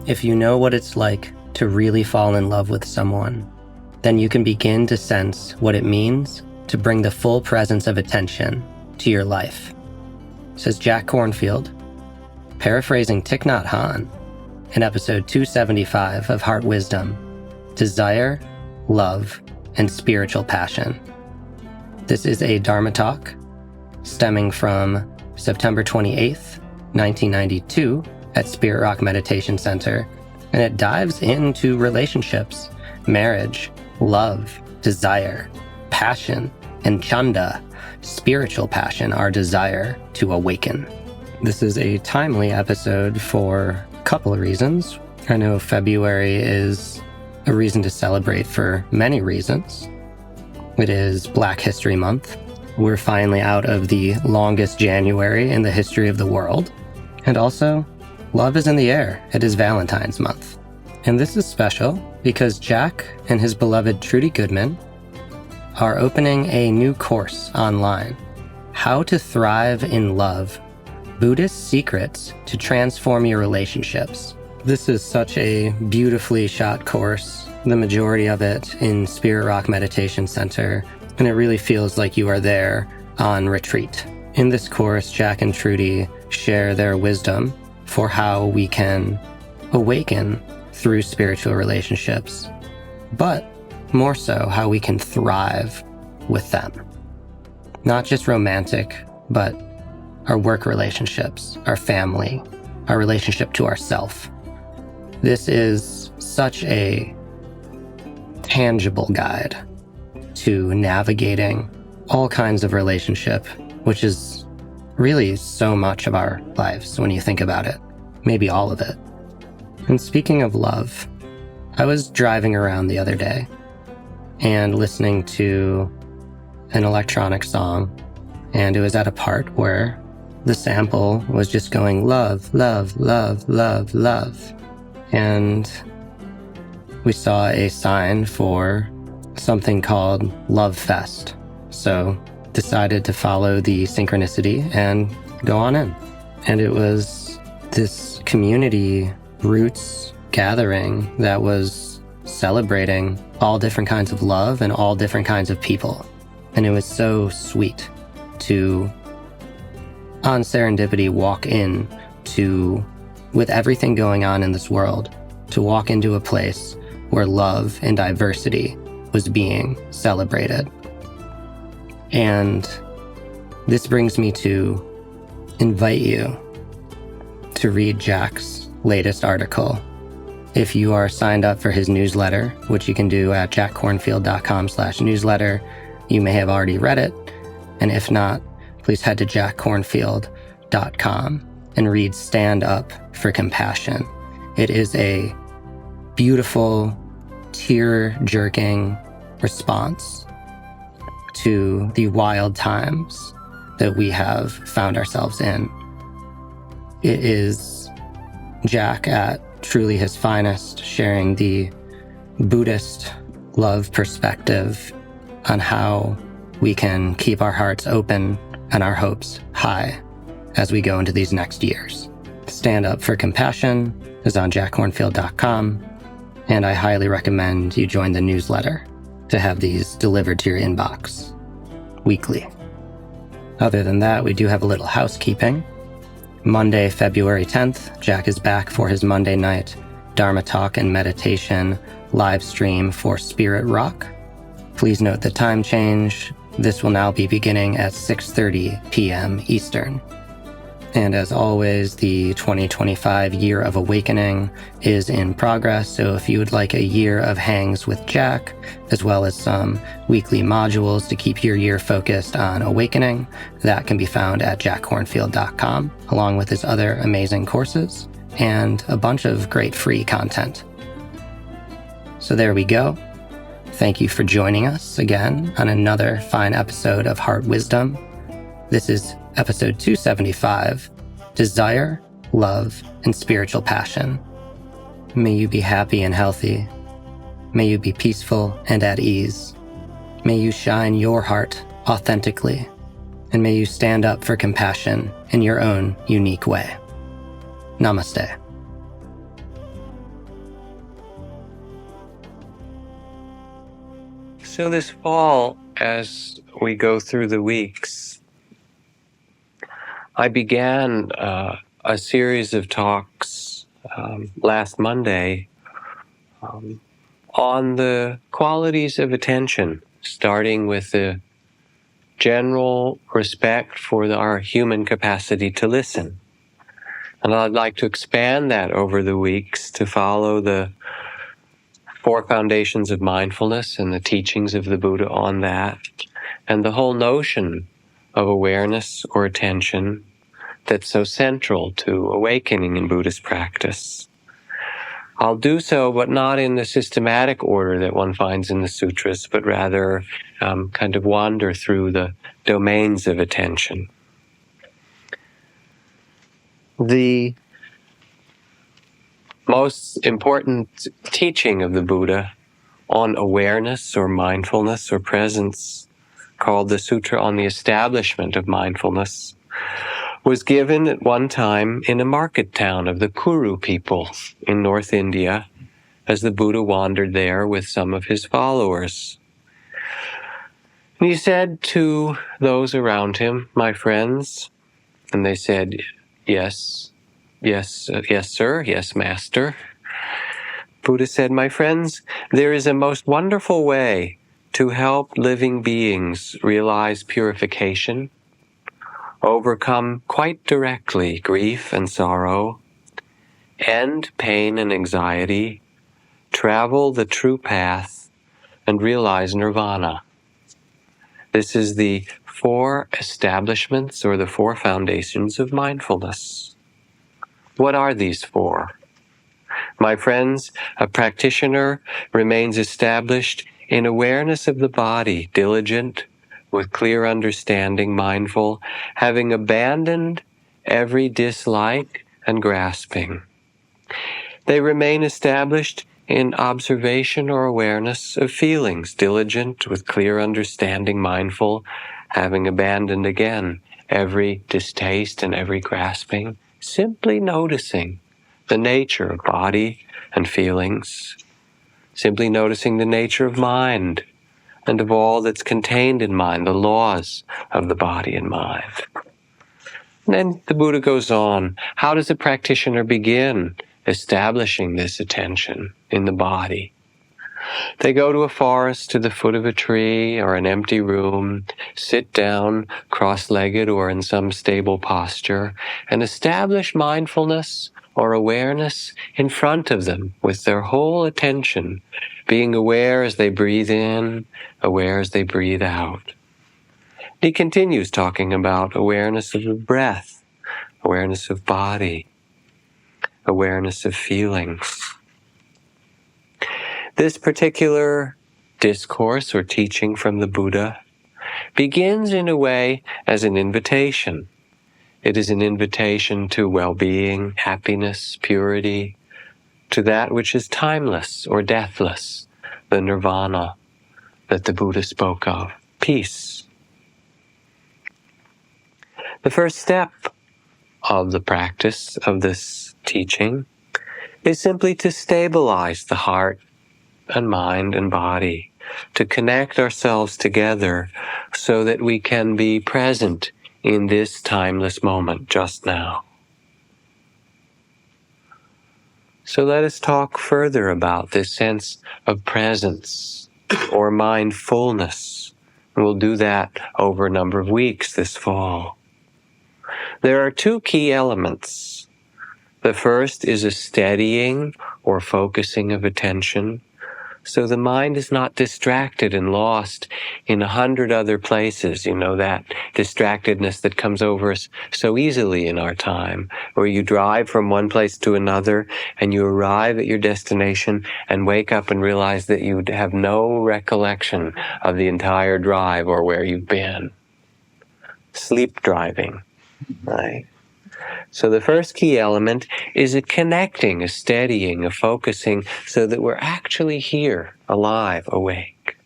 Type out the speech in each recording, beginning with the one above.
If you know what it's like to really fall in love with someone, then you can begin to sense what it means to bring the full presence of attention to your life, says Jack Kornfield, paraphrasing Thich Nhat Hanh in episode 275 of Heart Wisdom, Desire, Love, and Spiritual Passion. This is a Dharma talk stemming from September 28th, 1992 at Spirit Rock Meditation Center, and it dives into relationships, marriage, love, desire, passion, and Chanda, spiritual passion, our desire to awaken. This is a timely episode for a couple of reasons. I know February is a reason to celebrate for many reasons. It is Black History Month. We're finally out of the longest January in the history of the world. And also, love is in the air. It is Valentine's month. And this is special because Jack and his beloved Trudy Goodman are opening a new course online, How to Thrive in Love, Buddhist Secrets to Transform Your Relationships. This is such a beautifully shot course, the majority of it in Spirit Rock Meditation Center, and it really feels like you are there on retreat. In this course, Jack and Trudy share their wisdom for how we can awaken through spiritual relationships, but more so how we can thrive with them. Not just romantic, but our work relationships, our family, our relationship to ourself. This is such a tangible guide to navigating all kinds of relationship, which is really so much of our lives when you think about it, maybe all of it. And speaking of love, I was driving around the other day and listening to an electronic song, and it was at a part where the sample was just going love, love, love, love, love. And we saw a sign for something called Love Fest. So decided to follow the synchronicity and go on in. And it was this community roots gathering that was celebrating all different kinds of love and all different kinds of people. And it was so sweet to, on serendipity, walk in to, with everything going on in this world, to walk into a place where love and diversity was being celebrated. And this brings me to invite you to read Jack's latest article. If you are signed up for his newsletter, which you can do at jackkornfield.com/newsletter, you may have already read it. And if not, please head to jackkornfield.com and read Stand Up for Compassion. It is a beautiful, tear-jerking response to the wild times that we have found ourselves in. It is Jack at truly his finest, sharing the Buddhist love perspective on how we can keep our hearts open and our hopes high as we go into these next years. Stand Up for Compassion is on jackkornfield.com, and I highly recommend you join the newsletter to have these delivered to your inbox weekly. Other than that, we do have a little housekeeping. Monday, February 10th, Jack is back for his Monday night Dharma Talk and Meditation live stream for Spirit Rock. Please note the time change. This will now be beginning at 6:30 p.m. Eastern. And as always, the 2025 Year of Awakening is in progress, so if you would like a year of hangs with Jack, as well as some weekly modules to keep your year focused on awakening, that can be found at jackkornfield.com, along with his other amazing courses and a bunch of great free content. So there we go. Thank you for joining us again on another fine episode of Heart Wisdom. This is episode 275, Desire, Love, and Spiritual Passion. May you be happy and healthy. May you be peaceful and at ease. May you shine your heart authentically. And may you stand up for compassion in your own unique way. Namaste. So this fall, as we go through the weeks, I began a series of talks last Monday on the qualities of attention, starting with the general respect for our human capacity to listen. And I'd like to expand that over the weeks to follow the 4 foundations of mindfulness and the teachings of the Buddha on that, and the whole notion of awareness or attention that's so central to awakening in Buddhist practice. I'll do so, but not in the systematic order that one finds in the sutras, but rather kind of wander through the domains of attention. The most important teaching of the Buddha on awareness or mindfulness or presence, called the Sutra on the Establishment of Mindfulness, was given at one time in a market town of the Kuru people in North India, as the Buddha wandered there with some of his followers. And he said to those around him, "My friends," and they said, yes, sir, yes, master. Buddha said, "My friends, there is a most wonderful way to help living beings realize purification, overcome quite directly grief and sorrow, end pain and anxiety, travel the true path, and realize nirvana." This is the 4 establishments or the 4 foundations of mindfulness. What are these 4? My friends, a practitioner remains established in awareness of the body, diligent, with clear understanding, mindful, having abandoned every dislike and grasping. They remain established in observation or awareness of feelings, diligent, with clear understanding, mindful, having abandoned again every distaste and every grasping, simply noticing the nature of body and feelings, simply noticing the nature of mind and of all that's contained in mind, the laws of the body and mind. And then the Buddha goes on, how does a practitioner begin establishing this attention in the body? They go to a forest, to the foot of a tree or an empty room, sit down cross-legged or in some stable posture, and establish mindfulness or awareness in front of them with their whole attention, being aware as they breathe in, aware as they breathe out. He continues talking about awareness of the breath, awareness of body, awareness of feelings. This particular discourse or teaching from the Buddha begins in a way as an invitation. It is an invitation to well-being, happiness, purity, to that which is timeless or deathless, the nirvana that the Buddha spoke of, peace. The first step of the practice of this teaching is simply to stabilize the heart and mind and body, to connect ourselves together so that we can be present in this timeless moment just now. So let us talk further about this sense of presence or mindfulness. And we'll do that over a number of weeks this fall. There are 2 key elements. The first is a steadying or focusing of attention, so the mind is not distracted and lost in 100 other places, that distractedness that comes over us so easily in our time, where you drive from one place to another and you arrive at your destination and wake up and realize that you have no recollection of the entire drive or where you've been. Sleep driving, right? So the first key element is a connecting, a steadying, a focusing, so that we're actually here, alive, awake.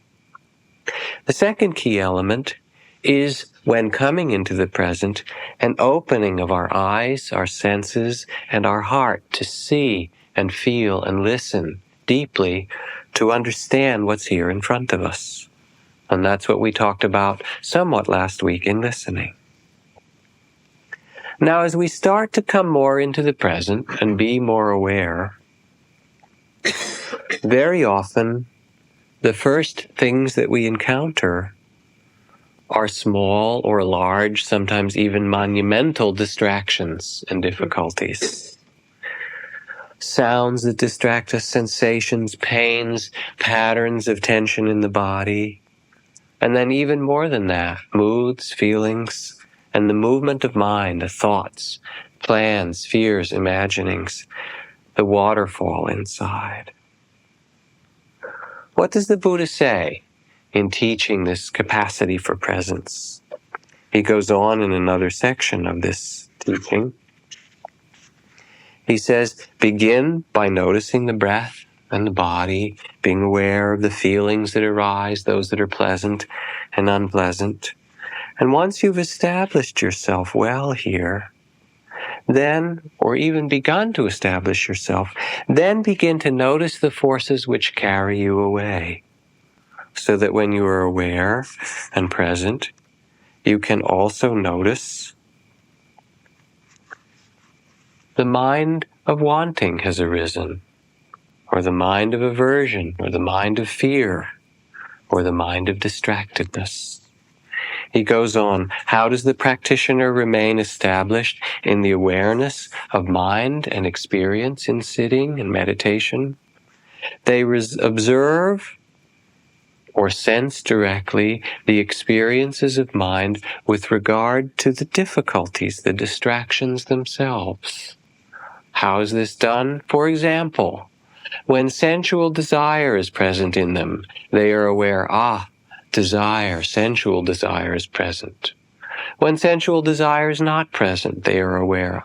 The second key element is, when coming into the present, an opening of our eyes, our senses, and our heart to see and feel and listen deeply to understand what's here in front of us. And that's what we talked about somewhat last week in listening. Now, as we start to come more into the present and be more aware, very often the first things that we encounter are small or large, sometimes even monumental distractions and difficulties. Sounds that distract us, sensations, pains, patterns of tension in the body, and then even more than that, moods, feelings, and the movement of mind, the thoughts, plans, fears, imaginings, the waterfall inside. What does the Buddha say in teaching this capacity for presence? He goes on in another section of this teaching. He says, begin by noticing the breath and the body, being aware of the feelings that arise, those that are pleasant and unpleasant. And once you've established yourself well here, then, or even begun to establish yourself, then begin to notice the forces which carry you away, so that when you are aware and present, you can also notice the mind of wanting has arisen, or the mind of aversion, or the mind of fear, or the mind of distractedness. He goes on, how does the practitioner remain established in the awareness of mind and experience in sitting and meditation? They observe or sense directly the experiences of mind with regard to the difficulties, the distractions themselves. How is this done? For example, when sensual desire is present in them, they are aware, desire, sensual desire is present. When sensual desire is not present, they are aware,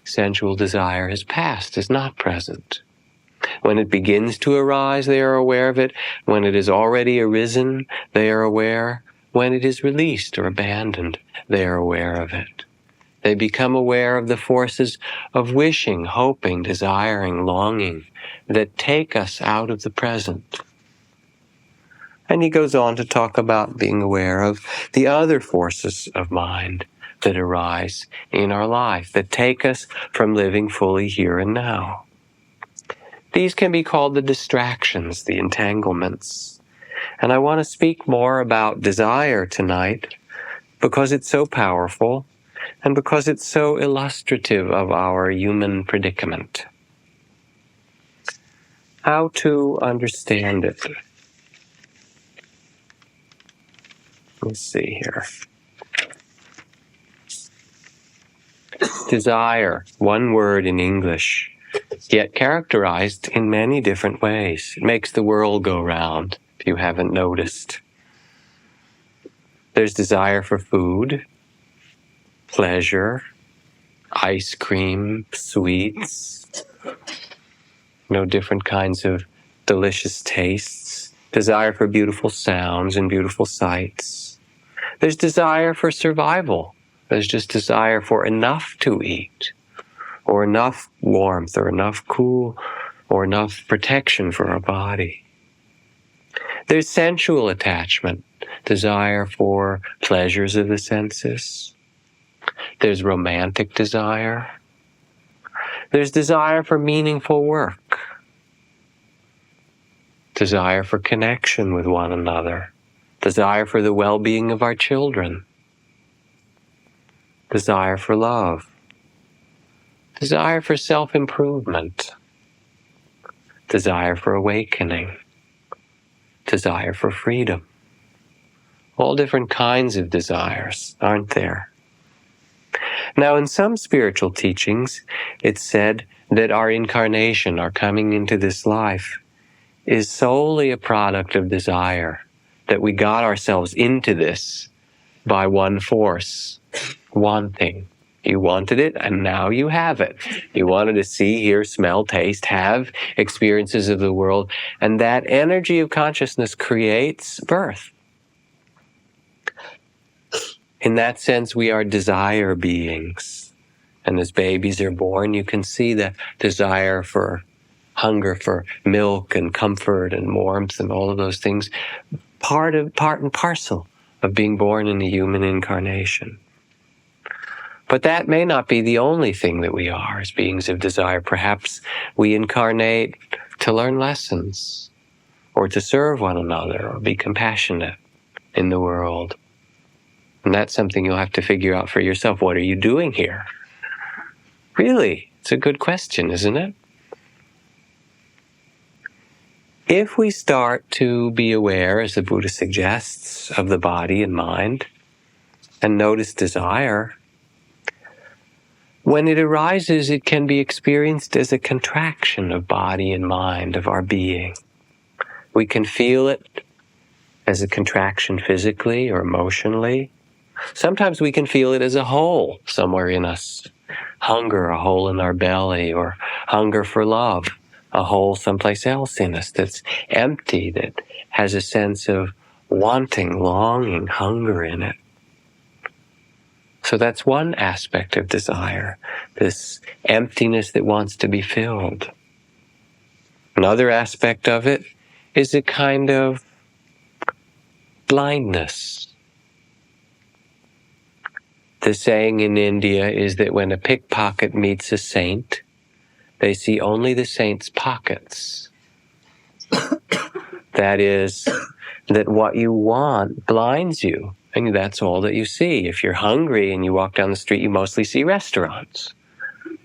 sensual desire has passed, is not present. When it begins to arise, they are aware of it. When it has already arisen, they are aware. When it is released or abandoned, they are aware of it. They become aware of the forces of wishing, hoping, desiring, longing that take us out of the present. And he goes on to talk about being aware of the other forces of mind that arise in our life, that take us from living fully here and now. These can be called the distractions, the entanglements. And I want to speak more about desire tonight because it's so powerful and because it's so illustrative of our human predicament. How to understand it? Let's see here. Desire, one word in English, yet characterized in many different ways. It makes the world go round, if you haven't noticed. There's desire for food, pleasure, ice cream, sweets, different kinds of delicious tastes, desire for beautiful sounds and beautiful sights. There's desire for survival. There's just desire for enough to eat, or enough warmth, or enough cool, or enough protection for our body. There's sensual attachment, desire for pleasures of the senses. There's romantic desire. There's desire for meaningful work. Desire for connection with one another. Desire for the well-being of our children. Desire for love. Desire for self-improvement. Desire for awakening. Desire for freedom. All different kinds of desires, aren't there? Now, in some spiritual teachings, it's said that our incarnation, our coming into this life, is solely a product of desire, that we got ourselves into this by one force, wanting. You wanted it, and now you have it. You wanted to see, hear, smell, taste, have experiences of the world, and that energy of consciousness creates birth. In that sense, we are desire beings. And as babies are born, you can see the desire for hunger for milk and comfort and warmth and all of those things part and parcel of being born in a human incarnation. But that may not be the only thing that we are as beings of desire. Perhaps we incarnate to learn lessons, or to serve one another, or be compassionate in the world. And that's something you'll have to figure out for yourself. What are you doing here? Really, it's a good question, isn't it? If we start to be aware, as the Buddha suggests, of the body and mind, and notice desire, when it arises, it can be experienced as a contraction of body and mind, of our being. We can feel it as a contraction physically or emotionally. Sometimes we can feel it as a hole somewhere in us. Hunger, a hole in our belly, or hunger for love, a hole someplace else in us that's empty, that has a sense of wanting, longing, hunger in it. So that's one aspect of desire, this emptiness that wants to be filled. Another aspect of it is a kind of blindness. The saying in India is that when a pickpocket meets a saint, they see only the saint's pockets. That is, that what you want blinds you, and that's all that you see. If you're hungry and you walk down the street, you mostly see restaurants.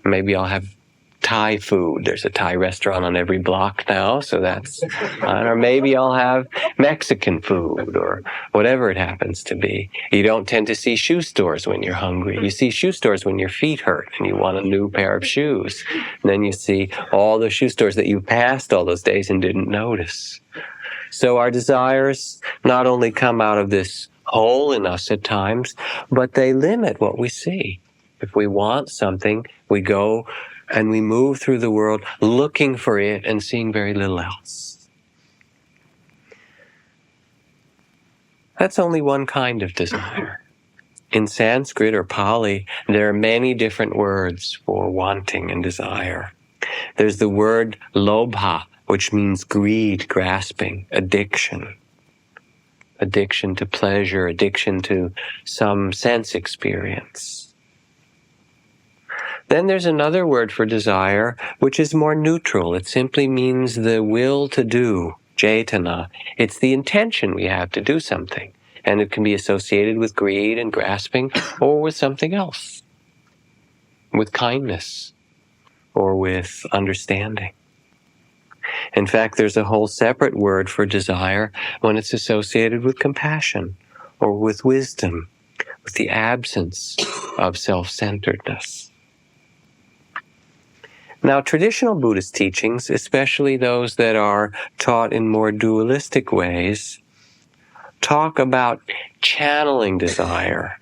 Maybe I'll have Thai food. There's a Thai restaurant on every block now, so that's, or maybe I'll have Mexican food, or whatever it happens to be. You don't tend to see shoe stores when you're hungry. You see shoe stores when your feet hurt and you want a new pair of shoes. And then you see all the shoe stores that you passed all those days and didn't notice. So our desires not only come out of this hole in us at times, but they limit what we see. If we want something, we go and we move through the world looking for it and seeing very little else. That's only one kind of desire. In Sanskrit or Pali, there are many different words for wanting and desire. There's the word lobha, which means greed, grasping, addiction. Addiction to pleasure, addiction to some sense experience. Then there's another word for desire, which is more neutral. It simply means the will to do, cetana. It's the intention we have to do something. And it can be associated with greed and grasping, or with something else. With kindness, or with understanding. In fact, there's a whole separate word for desire when it's associated with compassion, or with wisdom, with the absence of self-centeredness. Now, traditional Buddhist teachings, especially those that are taught in more dualistic ways, talk about channeling desire.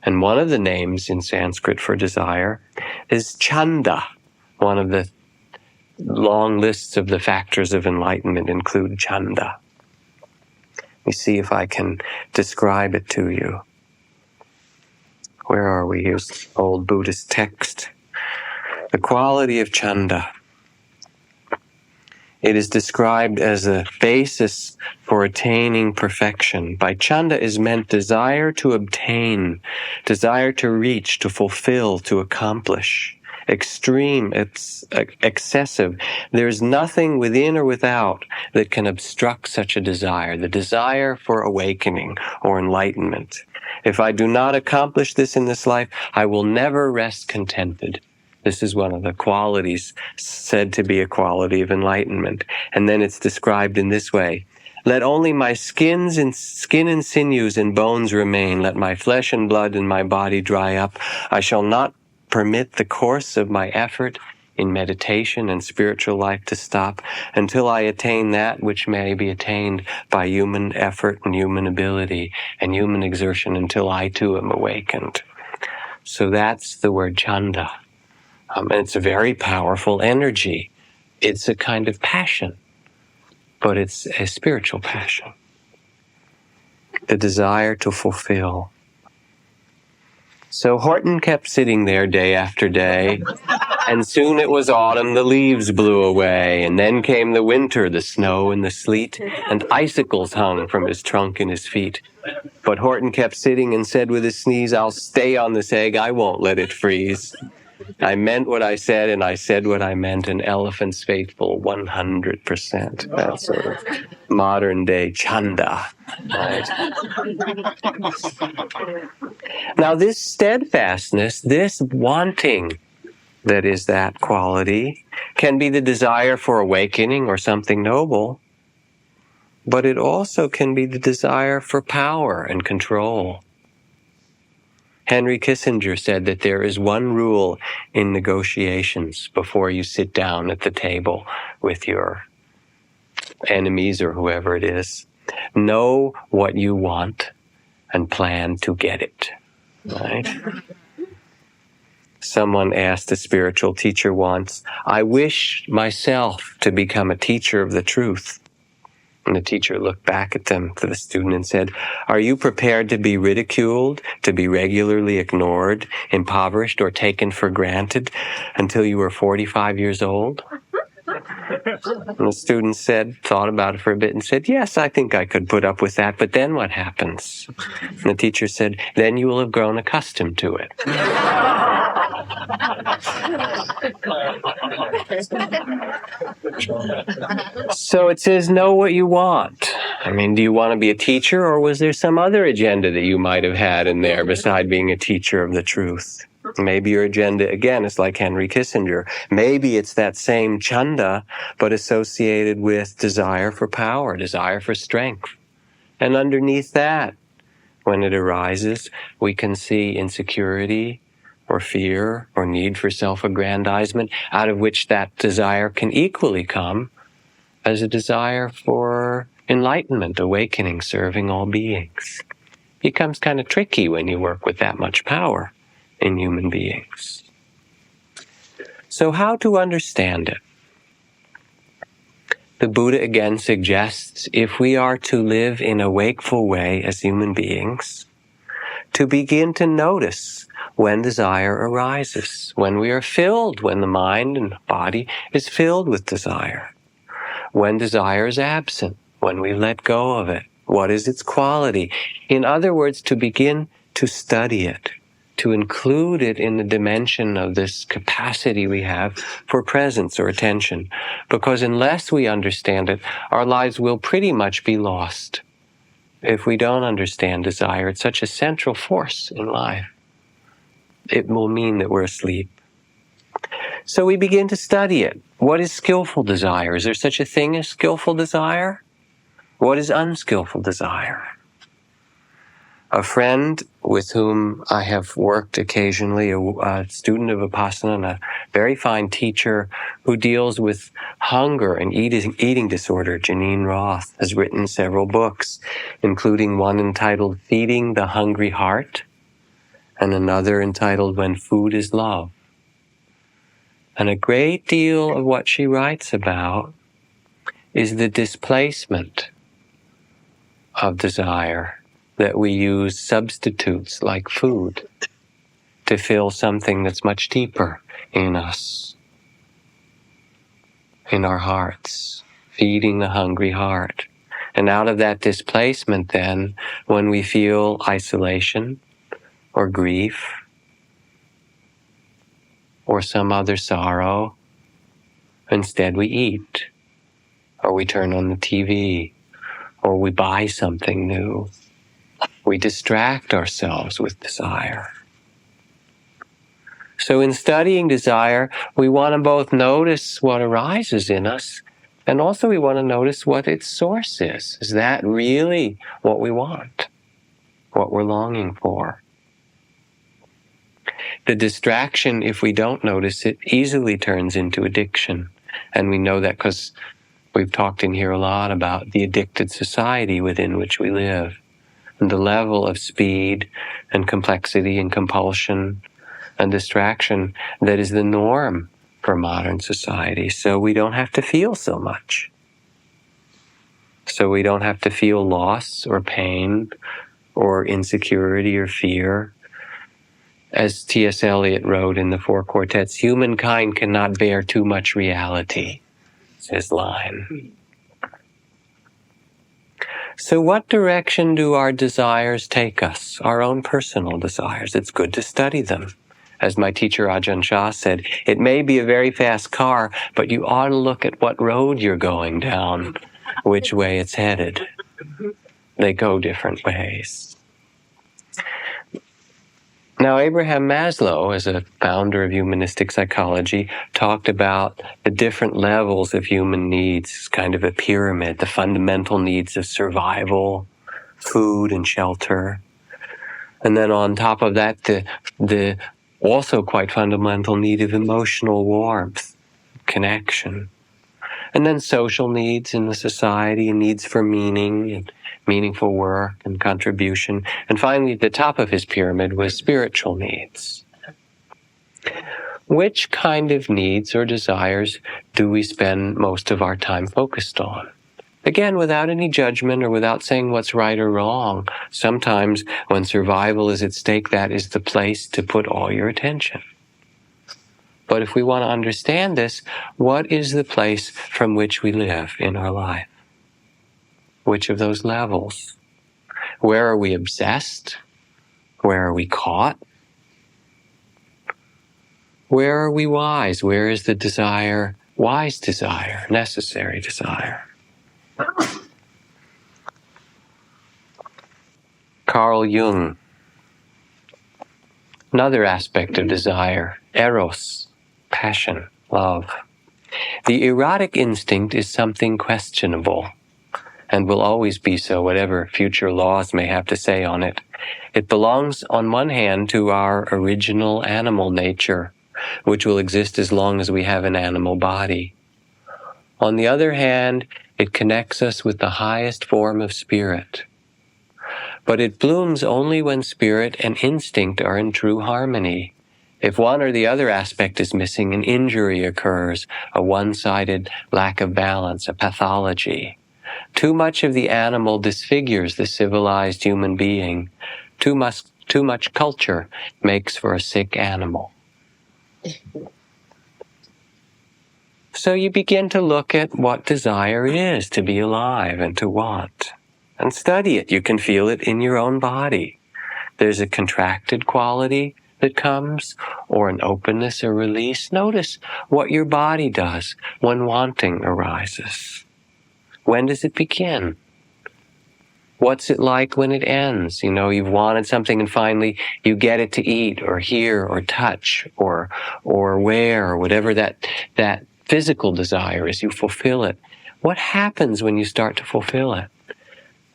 And one of the names in Sanskrit for desire is Chanda. One of the long lists of the factors of enlightenment include Chanda. Let me see if I can describe it to you. Where are we? Here's the old Buddhist text. The quality of Chanda. It is described as a basis for attaining perfection. By Chanda is meant desire to obtain, desire to reach, to fulfill, to accomplish. Extreme, it's excessive. There's nothing within or without that can obstruct such a desire, the desire for awakening or enlightenment. If I do not accomplish this in this life, I will never rest contented. This is one of the qualities said to be a quality of enlightenment. And then it's described in this way. Let only my skin and sinews and bones remain. Let my flesh and blood and my body dry up. I shall not permit the course of my effort in meditation and spiritual life to stop until I attain that which may be attained by human effort and human ability and human exertion until I too am awakened. So that's the word Chanda. And it's a very powerful energy. It's a kind of passion, but it's a spiritual passion. The desire to fulfill. So Horton kept sitting there day after day, And soon it was autumn, the leaves blew away, and then came the winter, the snow and the sleet, and icicles hung from his trunk and his feet. But Horton kept sitting and said with a sneeze, "I'll stay on this egg, I won't let it freeze. I meant what I said, and I said what I meant, an elephant's faithful 100%. That's sort of modern day Chanda. Right? Now this steadfastness, this wanting that is that quality, can be the desire for awakening or something noble, but it also can be the desire for power and control. Henry Kissinger said that there is one rule in negotiations before you sit down at the table with your enemies or whoever it is. Know what you want and plan to get it. Right? Someone asked a spiritual teacher once, "I wish myself to become a teacher of the truth." And the teacher looked back at them, to the student, and said, "Are you prepared to be ridiculed, to be regularly ignored, impoverished, or taken for granted until you are 45 years old?" And the student thought about it for a bit and said, "Yes, I think I could put up with that, but then what happens?" And the teacher said, "Then you will have grown accustomed to it." So it says, know what you want. I mean, do you want to be a teacher, or was there some other agenda that you might have had in there beside being a teacher of the truth? Maybe your agenda, again, is like Henry Kissinger. Maybe it's that same Chanda, but associated with desire for power, desire for strength. And underneath that, when it arises, we can see insecurity or fear or need for self-aggrandizement, out of which that desire can equally come as a desire for enlightenment, awakening, serving all beings. It becomes kind of tricky when you work with that much power in human beings. So how to understand it? The Buddha again suggests, if we are to live in a wakeful way as human beings, to begin to notice when desire arises, when we are filled, when the mind and body is filled with desire, when desire is absent, when we let go of it, what is its quality? In other words, to begin to study it, to include it in the dimension of this capacity we have for presence or attention. Because unless we understand it, our lives will pretty much be lost. If we don't understand desire, it's such a central force in life. It will mean that we're asleep. So we begin to study it. What is skillful desire? Is there such a thing as skillful desire? What is unskillful desire? A friend with whom I have worked occasionally, a student of Vipassana and a very fine teacher who deals with hunger and eating disorder, Janine Roth, has written several books, including one entitled Feeding the Hungry Heart and another entitled When Food is Love. And a great deal of what she writes about is the displacement of desire, that we use substitutes like food to fill something that's much deeper in us, in our hearts, feeding the hungry heart. And out of that displacement then, when we feel isolation or grief or some other sorrow, instead we eat, or we turn on the TV, or we buy something new. We distract ourselves with desire. So in studying desire, we want to both notice what arises in us, and also we want to notice what its source is. Is that really what we want? What we're longing for? The distraction, if we don't notice it, easily turns into addiction. And we know that because we've talked in here a lot about the addicted society within which we live, and the level of speed and complexity and compulsion and distraction that is the norm for modern society. So we don't have to feel so much. So we don't have to feel loss or pain or insecurity or fear. As T.S. Eliot wrote in the Four Quartets, humankind cannot bear too much reality. It's his line. So what direction do our desires take us? Our own personal desires. It's good to study them. As my teacher Ajahn Chah said, it may be a very fast car, but you ought to look at what road you're going down, which way it's headed. They go different ways. Now, Abraham Maslow, as a founder of humanistic psychology, talked about the different levels of human needs, kind of a pyramid, the fundamental needs of survival, food and shelter. And then on top of that, the also quite fundamental need of emotional warmth, connection. And then social needs in the society, and needs for meaning and meaningful work and contribution. And finally, at the top of his pyramid was spiritual needs. Which kind of needs or desires do we spend most of our time focused on? Again, without any judgment or without saying what's right or wrong. Sometimes when survival is at stake, that is the place to put all your attention. But if we want to understand this, what is the place from which we live in our life? Which of those levels? Where are we obsessed? Where are we caught? Where are we wise? Where is the desire, wise desire, necessary desire? Carl Jung. Another aspect of desire, eros, passion, love. The erotic instinct is something questionable, and will always be so, whatever future laws may have to say on it. It belongs, on one hand, to our original animal nature, which will exist as long as we have an animal body. On the other hand, it connects us with the highest form of spirit. But it blooms only when spirit and instinct are in true harmony. If one or the other aspect is missing, an injury occurs, a one-sided lack of balance, a pathology. Too much of the animal disfigures the civilized human being. Too much culture makes for a sick animal. So you begin to look at what desire is, to be alive and to want, and study it. You can feel it in your own body. There's a contracted quality that comes, or an openness or release. Notice what your body does when wanting arises. When does it begin? What's it like when it ends? You know, you've wanted something and finally you get it to eat or hear or touch or wear or whatever that physical desire is. You fulfill it. What happens when you start to fulfill it?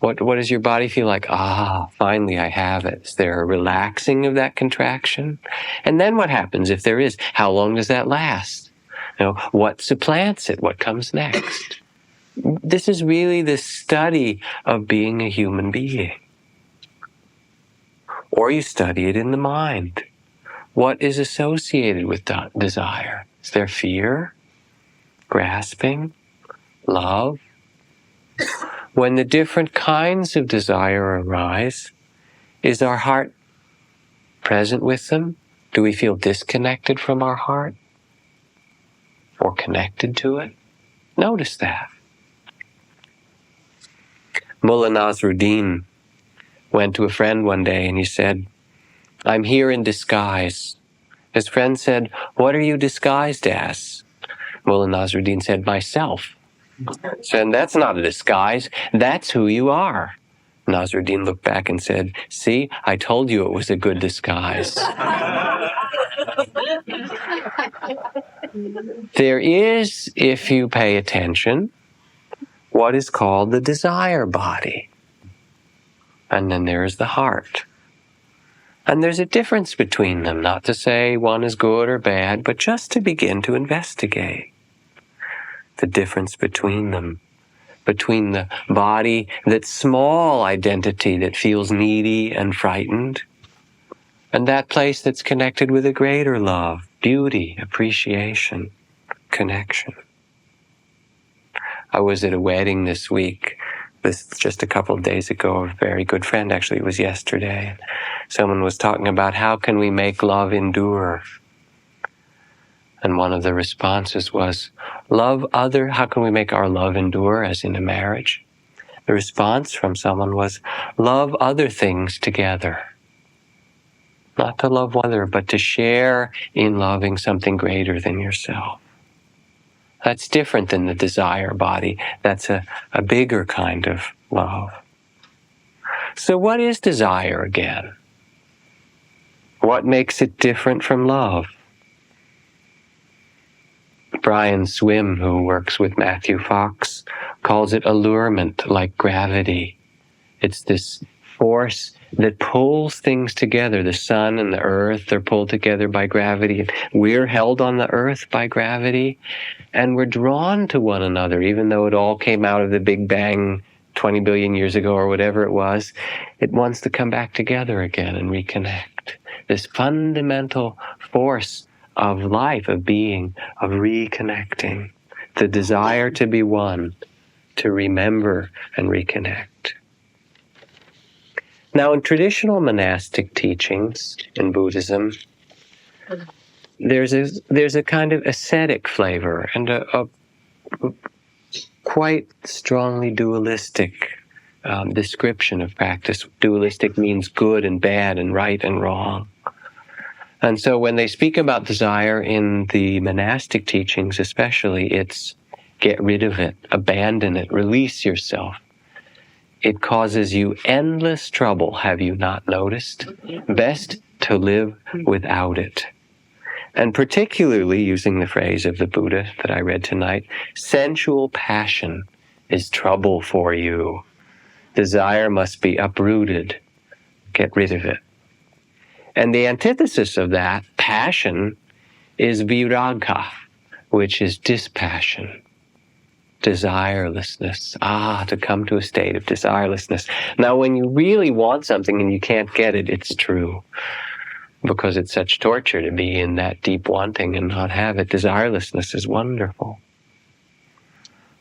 What does your body feel like? Finally I have it. Is there a relaxing of that contraction? And then what happens if there is? How long does that last? You know, what supplants it? What comes next? This is really the study of being a human being. Or you study it in the mind. What is associated with desire? Is there fear? Grasping? Love? When the different kinds of desire arise, is our heart present with them? Do we feel disconnected from our heart? Or connected to it? Notice that. Mullah Nasruddin went to a friend one day and he said, "I'm here in disguise." His friend said, "What are you disguised as?" Mullah Nasruddin said, "Myself." Said, "That's not a disguise. That's who you are." Nasruddin looked back and said, "See, I told you it was a good disguise." There is, if you pay attention, what is called the desire body. And then there is the heart. And there's a difference between them, not to say one is good or bad, but just to begin to investigate the difference between them. Between the body, that small identity that feels needy and frightened, and that place that's connected with a greater love, beauty, appreciation, connection. I was at a wedding this week This just a couple of days ago, a very good friend, actually it was yesterday, someone was talking about how can we make love endure? And one of the responses was, how can we make our love endure, as in a marriage? The response from someone was, love other things together. Not to love one another, but to share in loving something greater than yourself. That's different than the desire body. That's a bigger kind of love. So what is desire again? What makes it different from love? Brian Swim, who works with Matthew Fox, calls it allurement, like gravity. It's this force that pulls things together. The sun and the earth, they're pulled together by gravity. We're held on the earth by gravity, and we're drawn to one another, even though it all came out of the Big Bang 20 billion years ago or whatever it was. It wants to come back together again and reconnect. This fundamental force of life, of being, of reconnecting. The desire to be one, to remember and reconnect. Now, in traditional monastic teachings in Buddhism, there's a kind of ascetic flavor and a quite strongly dualistic description of practice. Dualistic means good and bad and right and wrong. And so when they speak about desire in the monastic teachings especially, it's get rid of it, abandon it, release yourself. It causes you endless trouble, have you not noticed? Best to live without it. And particularly, using the phrase of the Buddha that I read tonight, sensual passion is trouble for you. Desire must be uprooted. Get rid of it. And the antithesis of that, passion, is viraga, which is dispassion, desirelessness. To come to a state of desirelessness. Now, when you really want something and you can't get it, it's true. Because it's such torture to be in that deep wanting and not have it. Desirelessness is wonderful.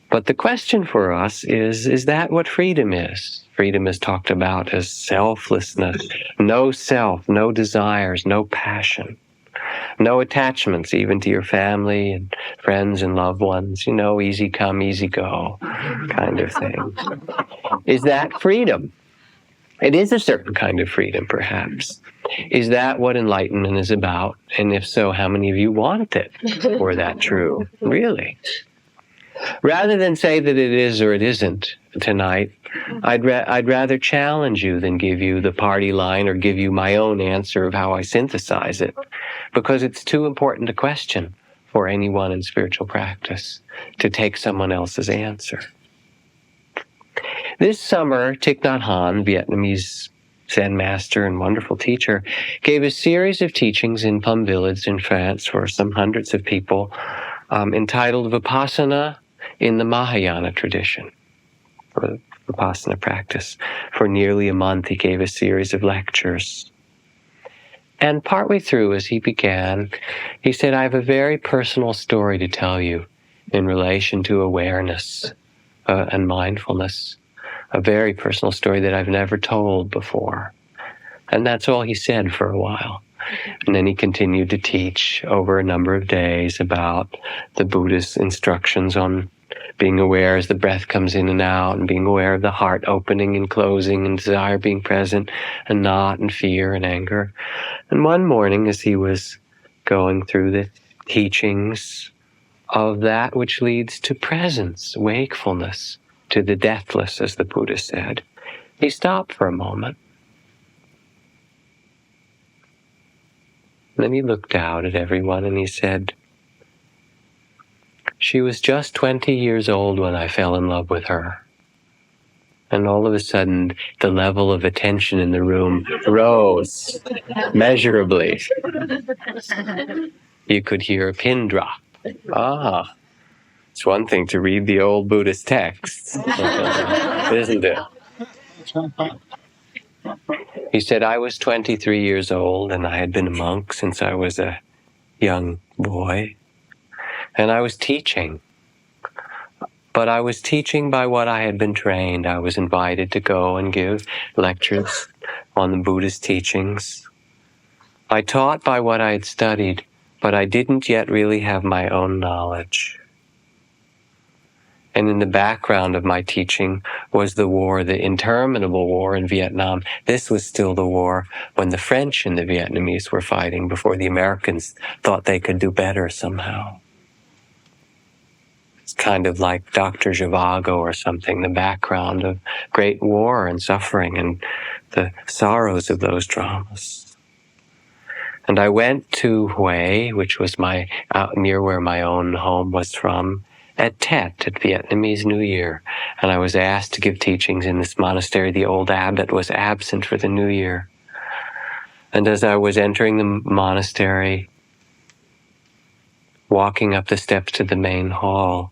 But the question for us is that what freedom is? Freedom is talked about as selflessness. No self, no desires, no passion. No attachments even to your family and friends and loved ones. Easy come, easy go kind of thing. Is that freedom? It is a certain kind of freedom, perhaps. Is that what enlightenment is about? And if so, how many of you want it? Were that true? Really? Rather than say that it is or it isn't tonight, I'd rather challenge you than give you the party line or give you my own answer of how I synthesize it, because it's too important a question for anyone in spiritual practice to take someone else's answer. This summer, Thich Nhat Hanh, Vietnamese Zen master and wonderful teacher, gave a series of teachings in Plum Village in France for some hundreds of people, entitled Vipassana in the Mahayana tradition, or Vipassana practice. For nearly a month, he gave a series of lectures. And partway through, as he began, he said, I have a very personal story to tell you in relation to awareness and mindfulness. A very personal story that I've never told before. And that's all he said for a while. And then he continued to teach over a number of days about the Buddhist instructions on being aware as the breath comes in and out, and being aware of the heart opening and closing, and desire being present and not, and fear and anger. And one morning, as he was going through the teachings of that which leads to presence, wakefulness, to the deathless, as the Buddha said, he stopped for a moment. And then he looked out at everyone and he said, she was just 20 years old when I fell in love with her. And all of a sudden, the level of attention in the room rose measurably. You could hear a pin drop. It's one thing to read the old Buddhist texts, isn't it? He said, I was 23 years old and I had been a monk since I was a young boy. And I was teaching. But I was teaching by what I had been trained. I was invited to go and give lectures on the Buddhist teachings. I taught by what I had studied, but I didn't yet really have my own knowledge. And in the background of my teaching was the war, the interminable war in Vietnam. This was still the war when the French and the Vietnamese were fighting before the Americans thought they could do better somehow. It's kind of like Dr. Zhivago or something, the background of great war and suffering and the sorrows of those dramas. And I went to Hue, which was near where my own home was from, at Tet, at Vietnamese New Year. And I was asked to give teachings in this monastery. The old abbot was absent for the New Year. And as I was entering the monastery, walking up the steps to the main hall,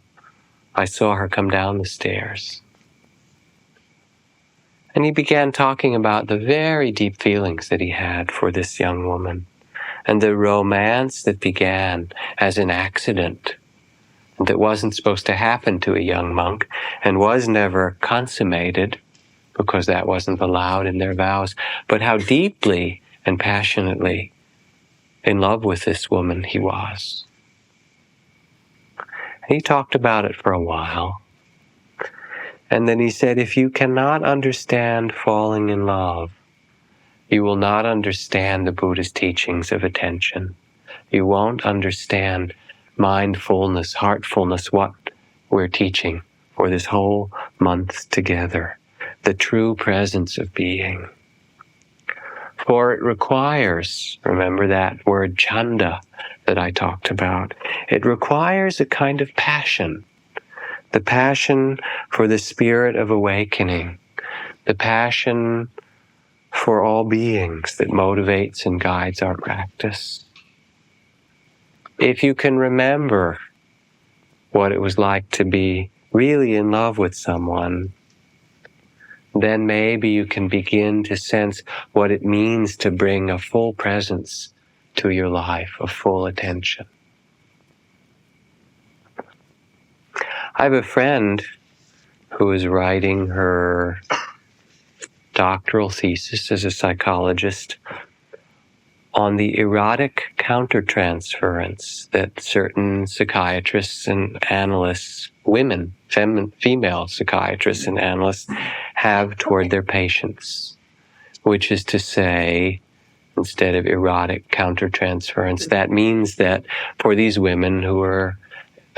I saw her come down the stairs. And he began talking about the very deep feelings that he had for this young woman, and the romance that began as an accident that wasn't supposed to happen to a young monk and was never consummated because that wasn't allowed in their vows, but how deeply and passionately in love with this woman he was. He talked about it for a while. And then he said, if you cannot understand falling in love, you will not understand the Buddhist teachings of attention. You won't understand mindfulness, heartfulness, what we're teaching for this whole month together, the true presence of being. For it requires, remember that word Chanda that I talked about, it requires a kind of passion, the passion for the spirit of awakening, the passion for all beings that motivates and guides our practice. If you can remember what it was like to be really in love with someone, then maybe you can begin to sense what it means to bring a full presence to your life, a full attention. I have a friend who is writing her doctoral thesis as a psychologist on the erotic countertransference that certain psychiatrists and analysts, women, female psychiatrists and analysts have toward their patients, which is to say, instead of erotic countertransference, that means that for these women who are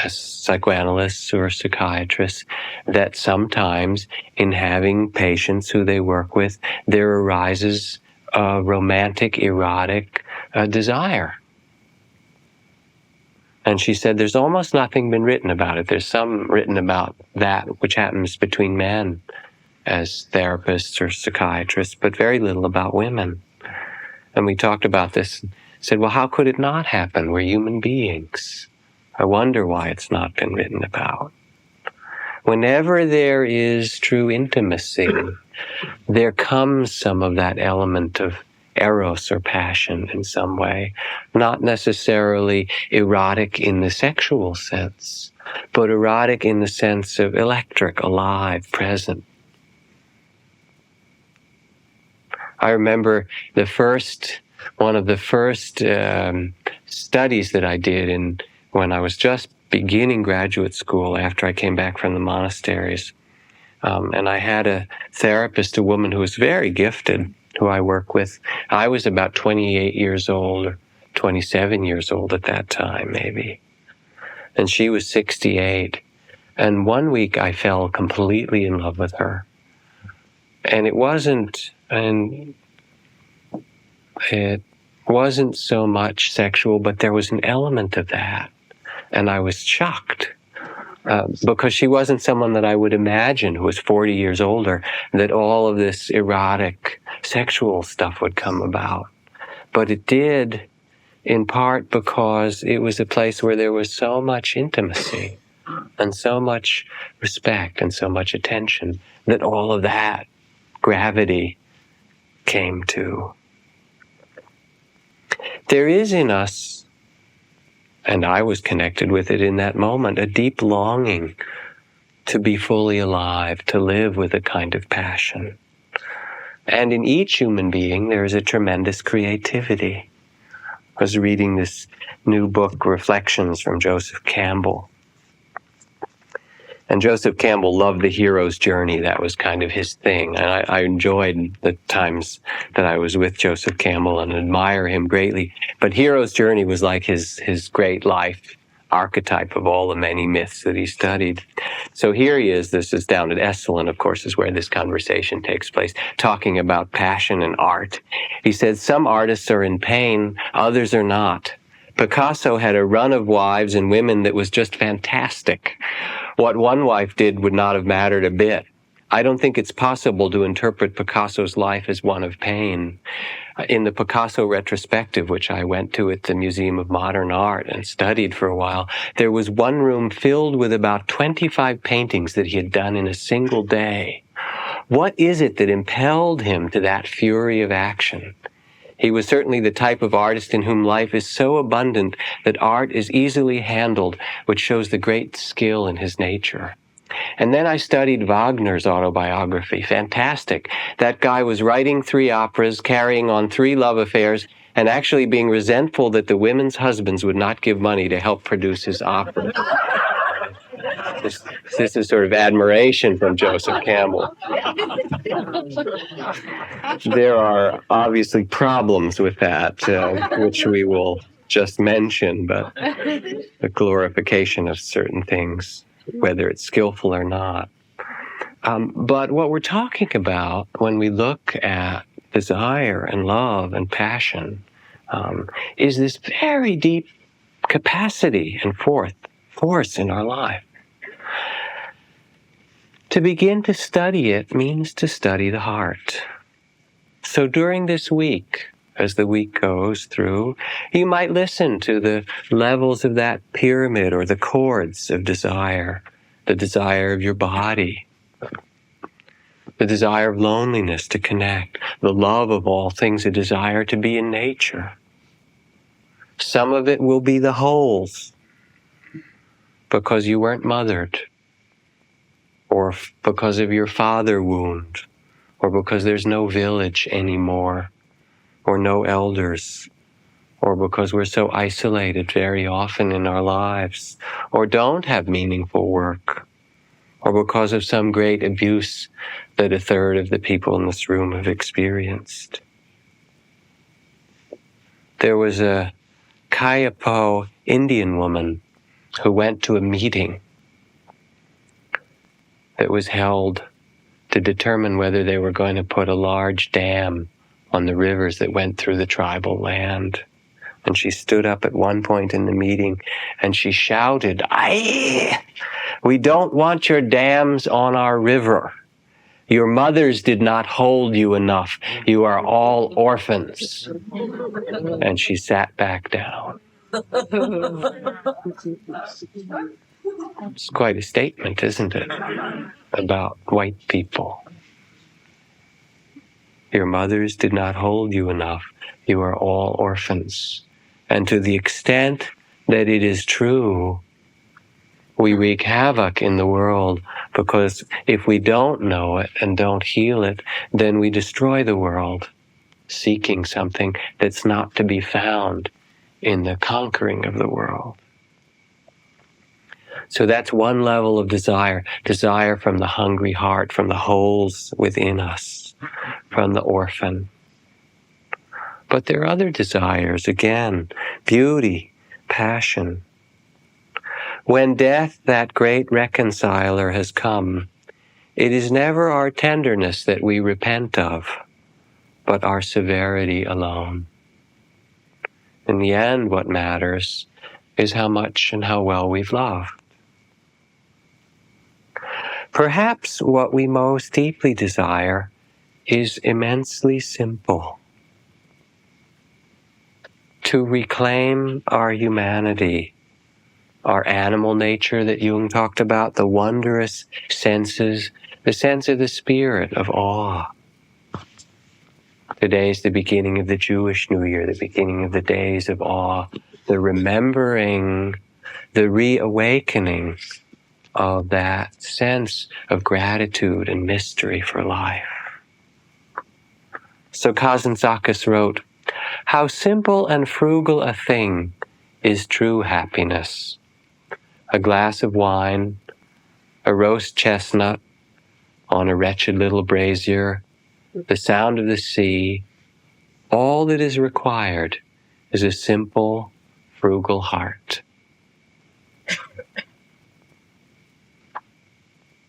psychoanalysts or psychiatrists, that sometimes in having patients who they work with, there arises a romantic, erotic desire. And she said there's almost nothing been written about it. There's some written about that which happens between men as therapists or psychiatrists, but very little about women. And we talked about this and said, well, how could it not happen? We're human beings. I wonder why it's not been written about. Whenever there is true intimacy, there comes some of that element of eros or passion in some way, not necessarily erotic in the sexual sense, but erotic in the sense of electric, alive, present. I remember one of the first studies that I did when I was just beginning graduate school after I came back from the monasteries. And I had a therapist, a woman who was very gifted, who I work with. I was about 28 years old, or 27 years old at that time, maybe. And she was 68. And one week I fell completely in love with her. And it wasn't so much sexual, but there was an element of that. And I was shocked. Because she wasn't someone that I would imagine, who was 40 years older, that all of this erotic sexual stuff would come about. But it did, in part because it was a place where there was so much intimacy and so much respect and so much attention that all of that gravity came to. There is in us, and I was connected with it in that moment, a deep longing to be fully alive, to live with a kind of passion. And in each human being, there is a tremendous creativity. I was reading this new book, Reflections from Joseph Campbell. And Joseph Campbell loved the hero's journey. That was kind of his thing. And I enjoyed the times that I was with Joseph Campbell and admire him greatly. But hero's journey was like his great life archetype of all the many myths that he studied. So here he is. This is down at Esalen, of course, is where this conversation takes place, talking about passion and art. He said, some artists are in pain, others are not. Picasso had a run of wives and women that was just fantastic. What one wife did would not have mattered a bit. I don't think it's possible to interpret Picasso's life as one of pain. In the Picasso retrospective, which I went to at the Museum of Modern Art and studied for a while, there was one room filled with about 25 paintings that he had done in a single day. What is it that impelled him to that fury of action? He was certainly the type of artist in whom life is so abundant that art is easily handled, which shows the great skill in his nature. And then I studied Wagner's autobiography. Fantastic. That guy was writing 3 operas, carrying on 3 love affairs, and actually being resentful that the women's husbands would not give money to help produce his opera. This is sort of admiration from Joseph Campbell. There are obviously problems with that, which we will just mention, but the glorification of certain things, whether it's skillful or not. But what we're talking about when we look at desire and love and passion is this very deep capacity and force in our life. To begin to study it means to study the heart. So during this week, as the week goes through, you might listen to the levels of that pyramid or the chords of desire, the desire of your body, the desire of loneliness to connect, the love of all things, a desire to be in nature. Some of it will be the holes because you weren't mothered, or because of your father wound, or because there's no village anymore, or no elders, or because we're so isolated very often in our lives, or don't have meaningful work, or because of some great abuse that 1/3 of the people in this room have experienced. There was a Kayapo Indian woman who went to a meeting that was held to determine whether they were going to put a large dam on the rivers that went through the tribal land. And she stood up at one point in the meeting and she shouted, "Aye! We don't want your dams on our river. Your mothers did not hold you enough. You are all orphans." And she sat back down. It's quite a statement, isn't it, about white people. Your mothers did not hold you enough. You are all orphans. And to the extent that it is true, we wreak havoc in the world, because if we don't know it and don't heal it, then we destroy the world, seeking something that's not to be found in the conquering of the world. So that's one level of desire from the hungry heart, from the holes within us, from the orphan. But there are other desires, again, beauty, passion. When death, that great reconciler, has come, it is never our tenderness that we repent of, but our severity alone. In the end, what matters is how much and how well we've loved. Perhaps what we most deeply desire is immensely simple. To reclaim our humanity, our animal nature that Jung talked about, the wondrous senses, the sense of the spirit of awe. Today is the beginning of the Jewish New Year, the beginning of the days of awe, the remembering, the reawakening of that sense of gratitude and mystery for life. So Kazantzakis wrote, "How simple and frugal a thing is true happiness. A glass of wine, a roast chestnut on a wretched little brazier, the sound of the sea, all that is required is a simple, frugal heart."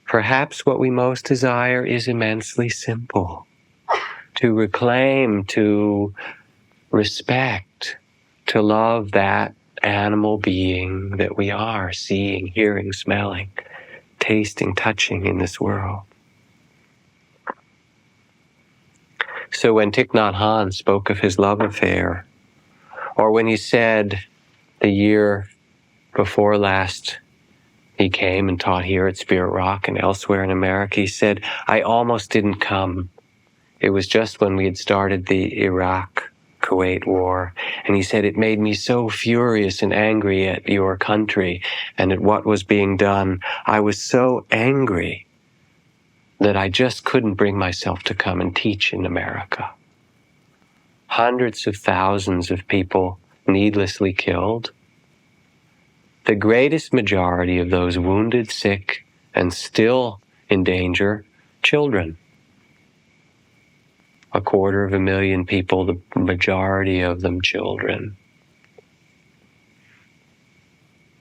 Perhaps what we most desire is immensely simple. To reclaim, to respect, to love that animal being that we are, seeing, hearing, smelling, tasting, touching in this world. So when Thich Nhat Hanh spoke of his love affair, or when he said the year before last he came and taught here at Spirit Rock and elsewhere in America, he said, "I almost didn't come. It was just when we had started the Iraq-Kuwait war." And he said, "It made me so furious and angry at your country and at what was being done. I was so angry that I just couldn't bring myself to come and teach in America." Hundreds of thousands of people needlessly killed. The greatest majority of those wounded, sick, and still in danger, children. 250,000 people, the majority of them children.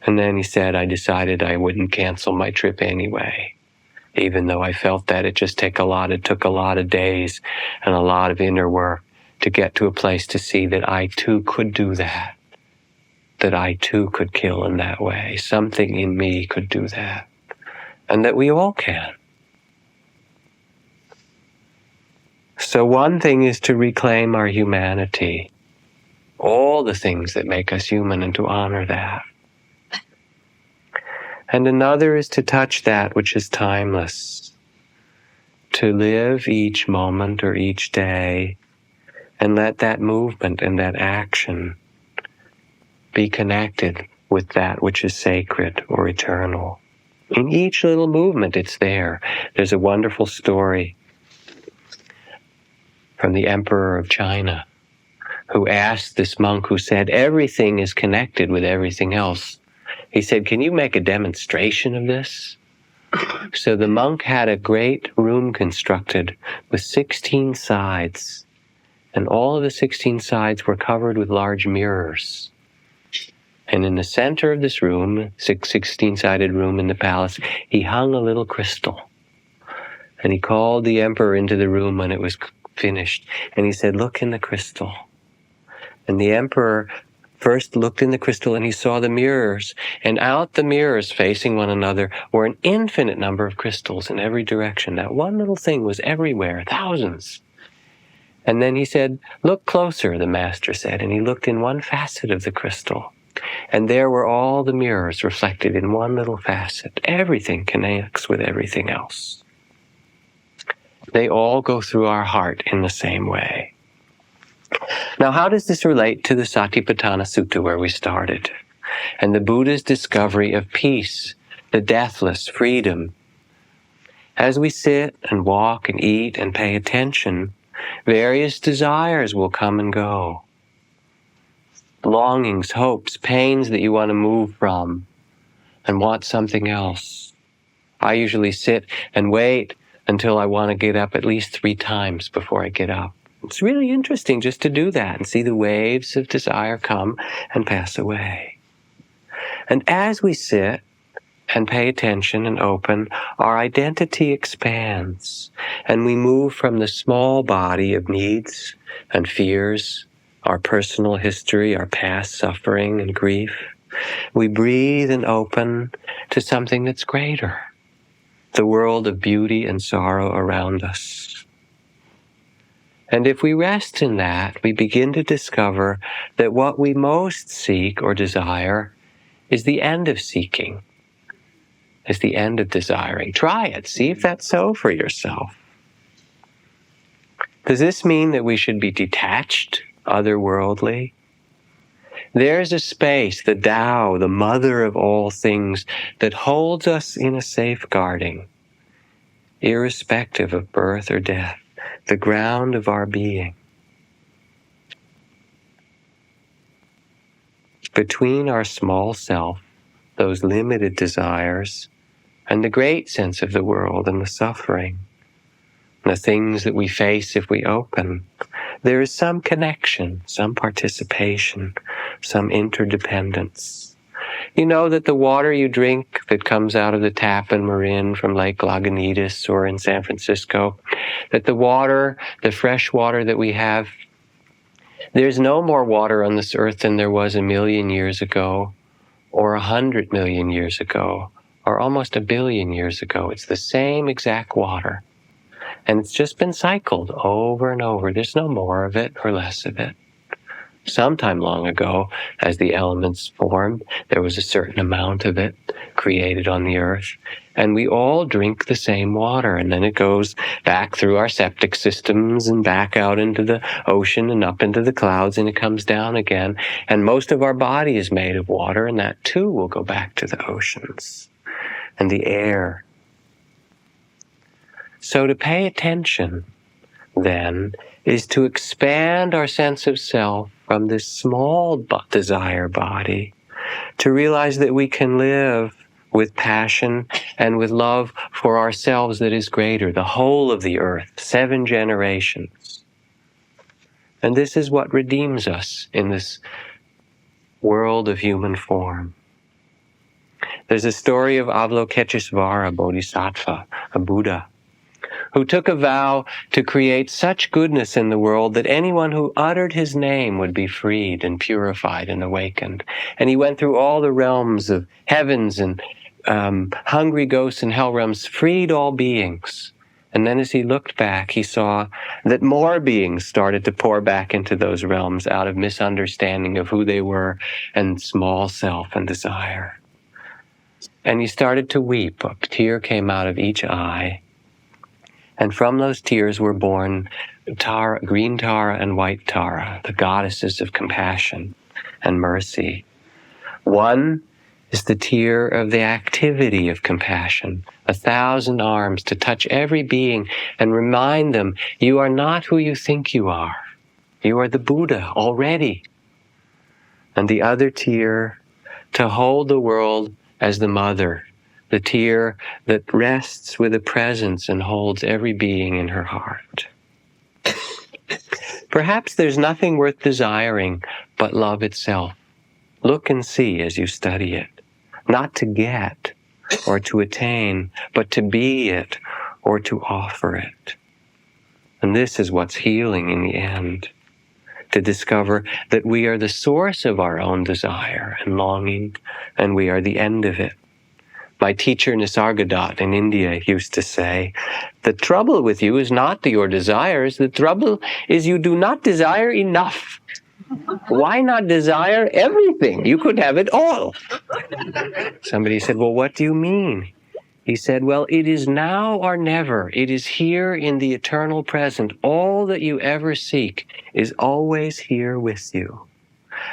And then he said, "I decided I wouldn't cancel my trip anyway, even though I felt that it took a lot of days and a lot of inner work to get to a place to see that I too could do that I too could kill in that way. Something in me could do that, and that we all can." So one thing is to reclaim our humanity, all the things that make us human, and to honor that. And another is to touch that which is timeless, to live each moment or each day and let that movement and that action be connected with that which is sacred or eternal. In each little movement, it's there. There's a wonderful story from the Emperor of China, who asked this monk who said, "Everything is connected with everything else." He said, "Can you make a demonstration of this?" So the monk had a great room constructed with 16 sides, and all of the 16 sides were covered with large mirrors. And in the center of this room, 16-sided room in the palace, he hung a little crystal. And he called the emperor into the room when it was finished, and he said, "Look in the crystal." And the emperor first looked in the crystal and he saw the mirrors, and out the mirrors facing one another were an infinite number of crystals in every direction. That one little thing was everywhere, thousands. And then he said, "Look closer," the master said, and he looked in one facet of the crystal. And there were all the mirrors reflected in one little facet. Everything connects with everything else. They all go through our heart in the same way. Now, how does this relate to the Satipatthana Sutta where we started? And the Buddha's discovery of peace, the deathless freedom. As we sit and walk and eat and pay attention, various desires will come and go. Longings, hopes, pains that you want to move from and want something else. I usually sit and wait until I want to get up at least 3 times before I get up. It's really interesting just to do that and see the waves of desire come and pass away. And as we sit and pay attention and open, our identity expands, and we move from the small body of needs and fears, our personal history, our past suffering and grief. We breathe and open to something that's greater, the world of beauty and sorrow around us. And if we rest in that, we begin to discover that what we most seek or desire is the end of seeking, is the end of desiring. Try it. See if that's so for yourself. Does this mean that we should be detached, otherworldly? There's a space, the Tao, the mother of all things, that holds us in a safeguarding, irrespective of birth or death, the ground of our being. Between our small self, those limited desires, and the great sense of the world and the suffering, the things that we face if we open, there is some connection, some participation, some interdependence. You know that the water you drink that comes out of the tap in Marin from Lake Lagunitas or in San Francisco, that the water, the fresh water that we have, there's no more water on this earth than there was 1,000,000 years ago, or 100 million years ago, or almost 1 billion years ago. It's the same exact water. And it's just been cycled over and over. There's no more of it or less of it. Sometime long ago, as the elements formed, there was a certain amount of it created on the earth. And we all drink the same water. And then it goes back through our septic systems and back out into the ocean and up into the clouds, and it comes down again. And most of our body is made of water, and that too will go back to the oceans and the air. So to pay attention, then, is to expand our sense of self from this small desire body to realize that we can live with passion and with love for ourselves that is greater, the whole of the earth, 7 generations. And this is what redeems us in this world of human form. There's a story of Avalokiteshvara Bodhisattva, a Buddha, who took a vow to create such goodness in the world that anyone who uttered his name would be freed and purified and awakened. And he went through all the realms of heavens and hungry ghosts and hell realms, freed all beings. And then as he looked back, he saw that more beings started to pour back into those realms out of misunderstanding of who they were and small self and desire. And he started to weep. A tear came out of each eye. And from those tears were born Tara, green Tara and white Tara, the goddesses of compassion and mercy. One is the tear of the activity of compassion, 1,000 arms to touch every being and remind them, you are not who you think you are. You are the Buddha already. And the other tear, to hold the world as the mother, the tear that rests with a presence and holds every being in her heart. Perhaps there's nothing worth desiring but love itself. Look and see as you study it. Not to get or to attain, but to be it or to offer it. And this is what's healing in the end. To discover that we are the source of our own desire and longing, and we are the end of it. My teacher Nisargadatta in India used to say, the trouble with you is not your desires, the trouble is you do not desire enough. Why not desire everything? You could have it all. Somebody said, well, what do you mean? He said, well, it is now or never. It is here in the eternal present. All that you ever seek is always here with you.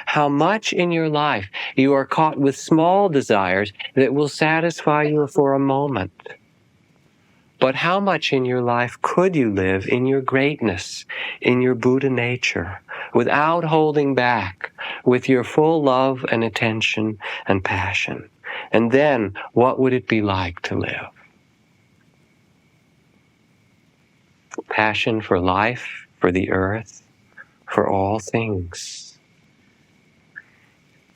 How much in your life you are caught with small desires that will satisfy you for a moment. But how much in your life could you live in your greatness, in your Buddha nature, without holding back, with your full love and attention and passion? And then, what would it be like to live? Passion for life, for the earth, for all things.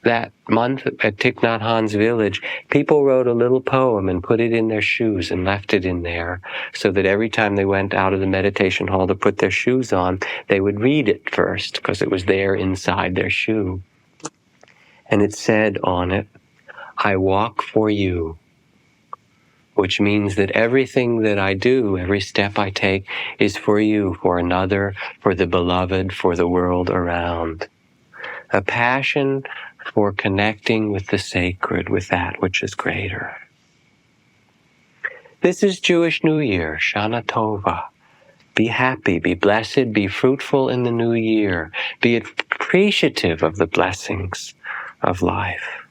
That month at Thich Nhat Hanh's village, people wrote a little poem and put it in their shoes and left it in there so that every time they went out of the meditation hall to put their shoes on, they would read it first because it was there inside their shoe. And it said on it, I walk for you, which means that everything that I do, every step I take is for you, for another, for the beloved, for the world around. A passion for connecting with the sacred, with that which is greater. This is Jewish New Year, Shana Tova. Be happy, be blessed, be fruitful in the new year. Be it appreciative of the blessings of life.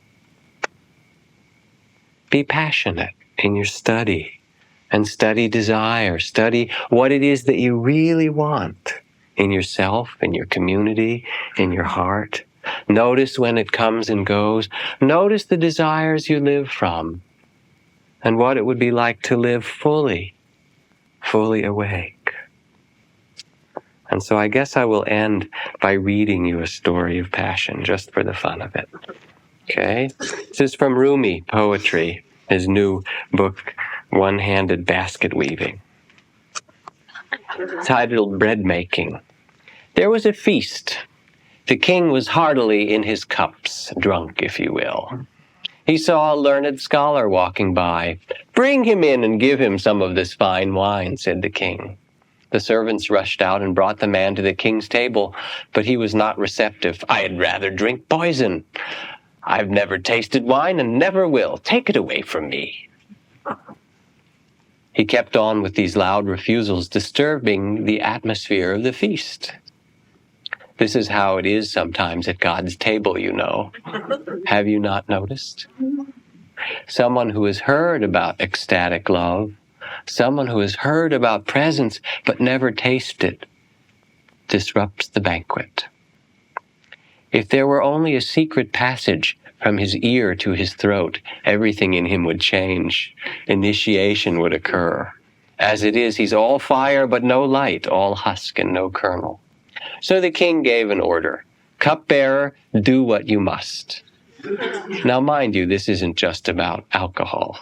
Be passionate in your study, and study desire. Study what it is that you really want in yourself, in your community, in your heart. Notice when it comes and goes. Notice the desires you live from, and what it would be like to live fully awake. And so I guess I will end by reading you a story of passion, just for the fun of it. Okay? This is from Rumi Poetry, his new book, One-Handed Basket Weaving. Titled Bread Making. There was a feast. The king was heartily in his cups, drunk, if you will. He saw a learned scholar walking by. "Bring him in and give him some of this fine wine," said the king. The servants rushed out and brought the man to the king's table, but he was not receptive. "I had rather drink poison. I've never tasted wine and never will. Take it away from me." He kept on with these loud refusals, disturbing the atmosphere of the feast. This is how it is sometimes at God's table, you know. Have you not noticed? Someone who has heard about ecstatic love, someone who has heard about presence but never tasted, disrupts the banquet. If there were only a secret passage from his ear to his throat, everything in him would change. Initiation would occur. As it is, he's all fire but no light, all husk and no kernel. So the king gave an order. "Cupbearer, do what you must." Now, mind you, this isn't just about alcohol.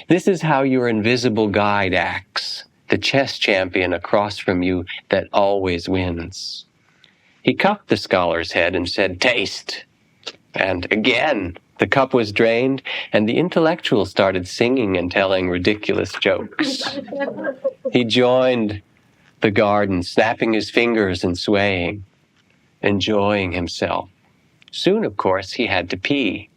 This is how your invisible guide acts, the chess champion across from you that always wins. He cupped the scholar's head and said, "Taste." And again, the cup was drained, and the intellectual started singing and telling ridiculous jokes. He joined the garden, snapping his fingers and swaying, enjoying himself. Soon, of course, he had to pee.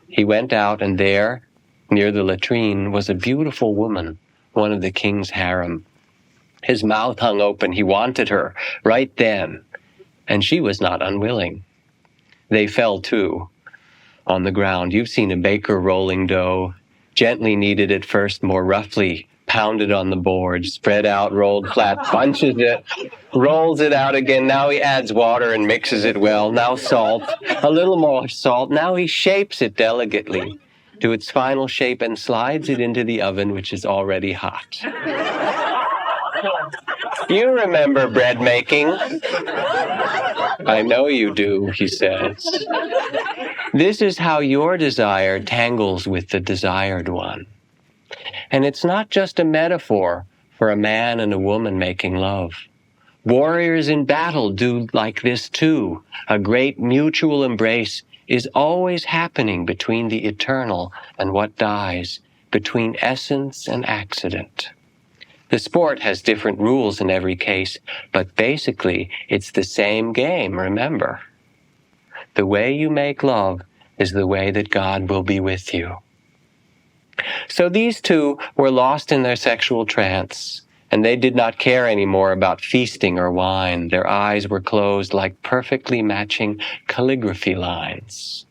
He went out, and there, near the latrine, was a beautiful woman, one of the king's harem. His mouth hung open. He wanted her right then, and she was not unwilling. They fell to on the ground. You've seen a baker rolling dough, gently kneaded at first, more roughly pounded on the board, spread out, rolled flat, bunches it, rolls it out again. Now he adds water and mixes it well. Now salt, a little more salt. Now he shapes it delicately to its final shape and slides it into the oven, which is already hot. You remember bread making. I know you do, he says. This is how your desire tangles with the desired one. And it's not just a metaphor for a man and a woman making love. Warriors in battle do like this too. A great mutual embrace is always happening between the eternal and what dies, between essence and accident. The sport has different rules in every case, but basically it's the same game, remember. The way you make love is the way that God will be with you. So these two were lost in their sexual trance, and they did not care anymore about feasting or wine. Their eyes were closed like perfectly matching calligraphy lines.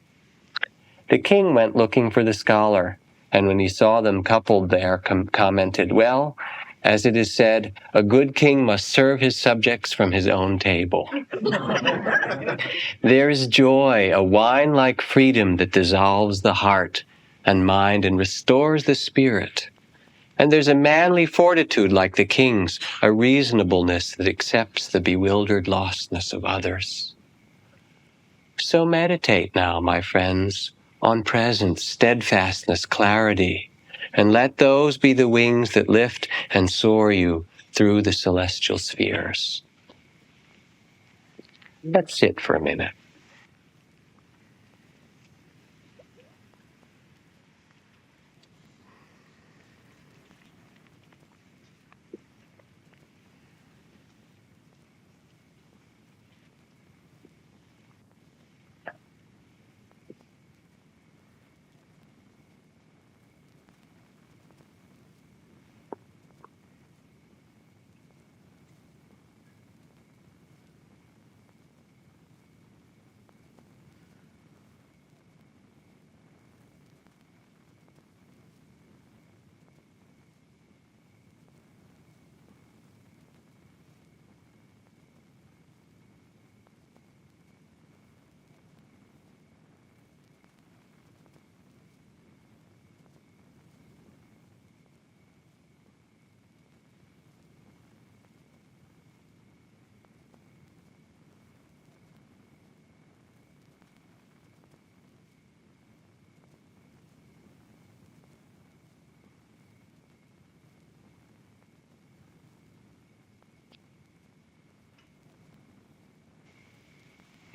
The king went looking for the scholar, and when he saw them coupled there, commented, "Well, as it is said, a good king must serve his subjects from his own table." There is joy, a wine-like freedom that dissolves the heart and mind and restores the spirit. And there's a manly fortitude like the king's, a reasonableness that accepts the bewildered lostness of others. So meditate now, my friends, on presence, steadfastness, clarity, and let those be the wings that lift and soar you through the celestial spheres. Let's sit for a minute.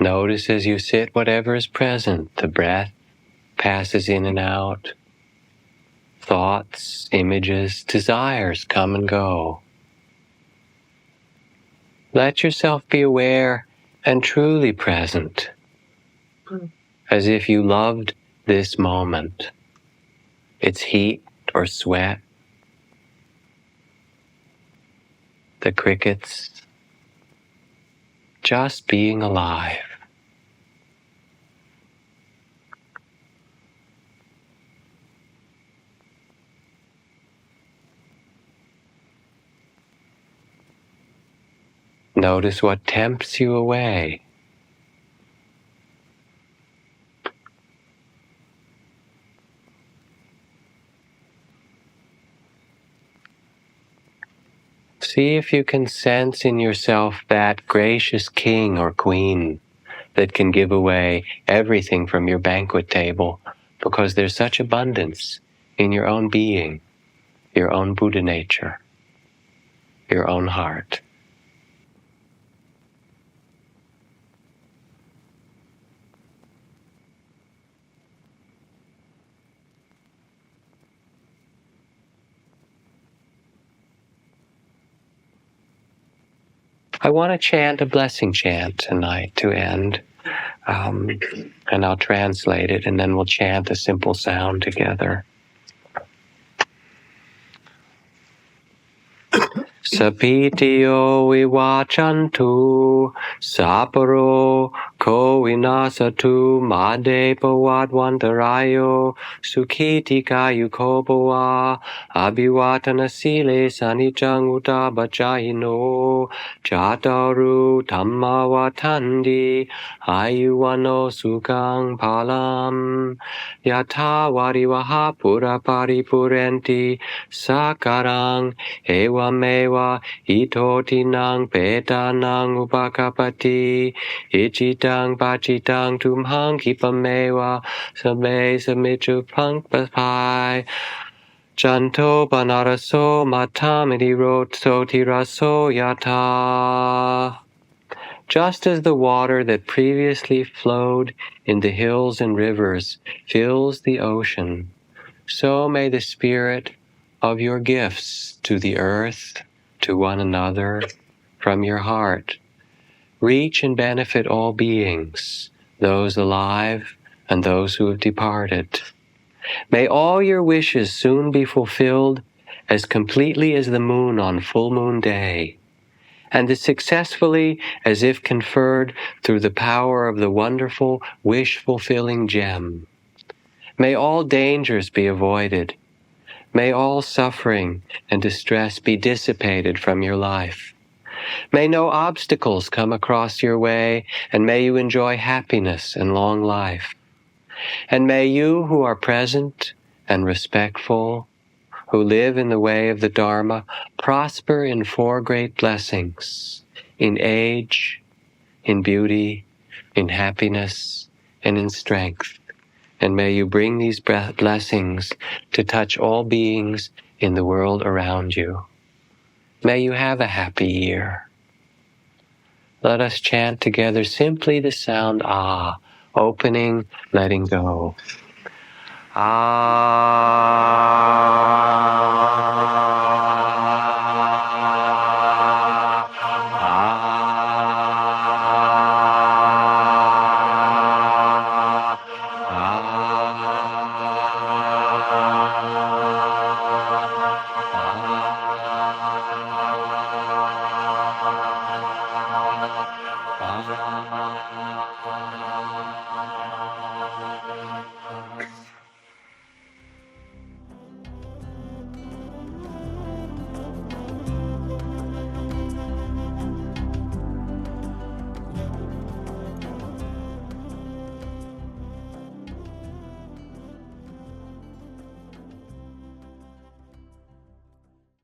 Notice as you sit whatever is present. The breath passes in and out. Thoughts, images, desires come and go. Let yourself be aware and truly present, as if you loved this moment, its heat or sweat, the crickets, just being alive. Notice what tempts you away. See if you can sense in yourself that gracious king or queen that can give away everything from your banquet table because there's such abundance in your own being, your own Buddha nature, your own heart. I want to chant a blessing chant tonight to end, and I'll translate it, and then we'll chant a simple sound together. Sapitiyo vivachantu, saparo ko vinasatu, made pavadvantarayo, sukhitikayu bhava, abhivatana sile sanicang utabachayino, chataru dhammavathandi, ayuvano sukhang phalam, yatha varivaha pura paripurenti, sakarang Ewameva itotinang petanang upakapati ichitang pachitang tumhang kipameva sabe samichu pankpapai Janto banaraso matamidi rotso tiraso yata. Just as the water that previously flowed in the hills and rivers fills the ocean, so may the spirit of your gifts to the earth, to one another, from your heart, reach and benefit all beings, those alive and those who have departed. May all your wishes soon be fulfilled as completely as the moon on full moon day, and as successfully as if conferred through the power of the wonderful wish-fulfilling gem. May all dangers be avoided. May all suffering and distress be dissipated from your life. May no obstacles come across your way, and may you enjoy happiness and long life. And may you who are present and respectful, who live in the way of the Dharma, prosper in four great blessings, in age, in beauty, in happiness, and in strength. And may you bring these blessings to touch all beings in the world around you. May you have a happy year. Let us chant together simply the sound Ah, opening, letting go. Ah.